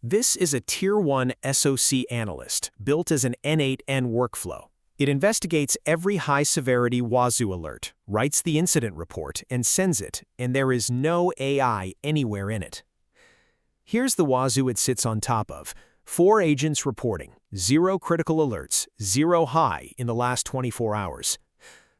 This is a Tier 1 SOC Analyst built as an N8N workflow. It investigates every high-severity Wazuh alert, writes the incident report, and sends it, and there is no AI anywhere in it. Here's the Wazuh it sits on top of. 4 agents reporting, 0 critical alerts, 0 high in the last 24 hours.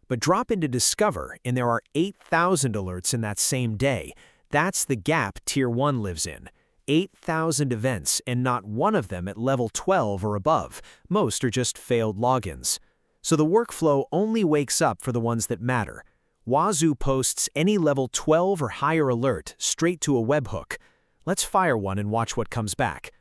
But drop into Discover, and there are 8,000 alerts in that same day. That's the gap Tier 1 lives in. 8,000 events, and not one of them at level 12 or above. Most are just failed logins. So the workflow only wakes up for the ones that matter. Wazuh posts any level 12 or higher alert straight to a webhook. Let's fire one and watch what comes back.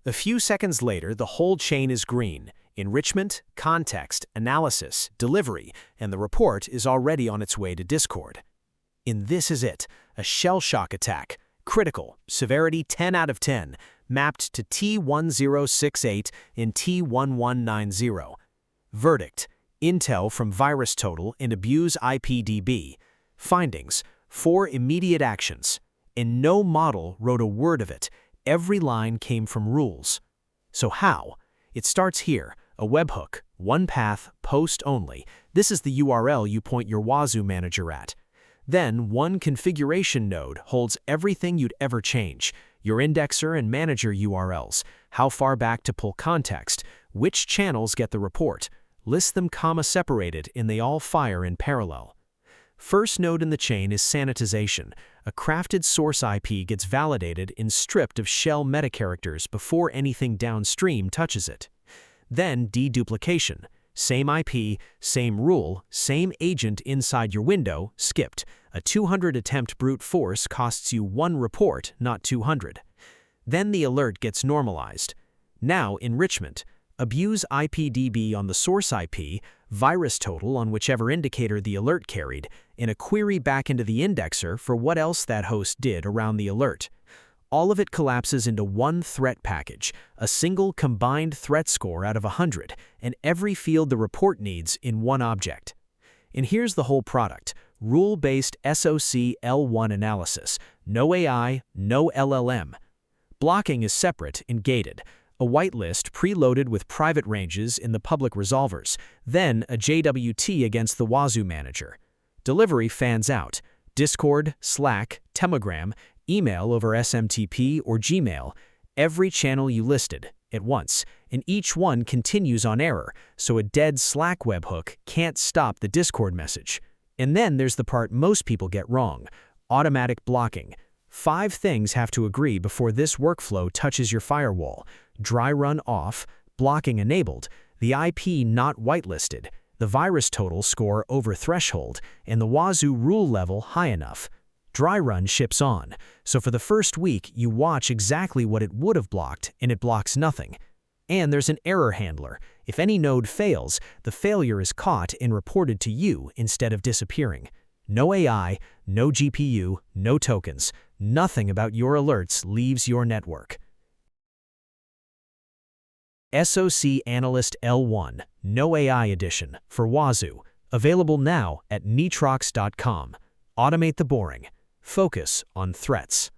A few seconds later, the whole chain is green. Enrichment, context, analysis, delivery, and the report is already on its way to Discord. And this is it, a shell shock attack. Critical, severity 10 out of 10, mapped to T1068 and T1190. Verdict, intel from VirusTotal and AbuseIPDB. Findings, 4 immediate actions. And no model wrote a word of it. Every line came from rules. So how? It starts here, a webhook, one path, post only. This is the URL you point your Wazuh manager at. Then, one configuration node holds everything you'd ever change, your indexer and manager URLs, how far back to pull context, which channels get the report, list them comma-separated, and they all fire in parallel. First node in the chain is sanitization. A crafted source IP gets validated and stripped of shell metacharacters before anything downstream touches it. Then deduplication. Same IP, same rule, same agent inside your window, skipped. A 200-attempt brute force costs you 1 report, not 200. Then the alert gets normalized. Now enrichment. AbuseIPDB on the source IP, VirusTotal on whichever indicator the alert carried, and a query back into the indexer for what else that host did around the alert. All of it collapses into one threat package, a single combined threat score out of 100, and every field the report needs in one object. And here's the whole product, rule-based SOC L1 analysis, no AI, no LLM. Blocking is separate and gated, a whitelist preloaded with private ranges in the public resolvers, then a JWT against the Wazuh manager. Delivery fans out, Discord, Slack, Telegram, email over SMTP or Gmail, every channel you listed at once, and each one continues on error, so a dead Slack webhook can't stop the Discord message. And then there's the part most people get wrong, automatic blocking. 5 things have to agree before this workflow touches your firewall. Dry run off, blocking enabled, the IP not whitelisted, the VirusTotal score over threshold, and the Wazuh rule level high enough. Dry run ships on, so for the first week you watch exactly what it would have blocked and it blocks nothing. And there's an error handler. If any node fails, the failure is caught and reported to you instead of disappearing. No AI, no GPU, no tokens. Nothing about your alerts leaves your network. SOC Analyst L1, No AI Edition for Wazuh. Available now at nitrox.com. Automate the boring. Focus on threats.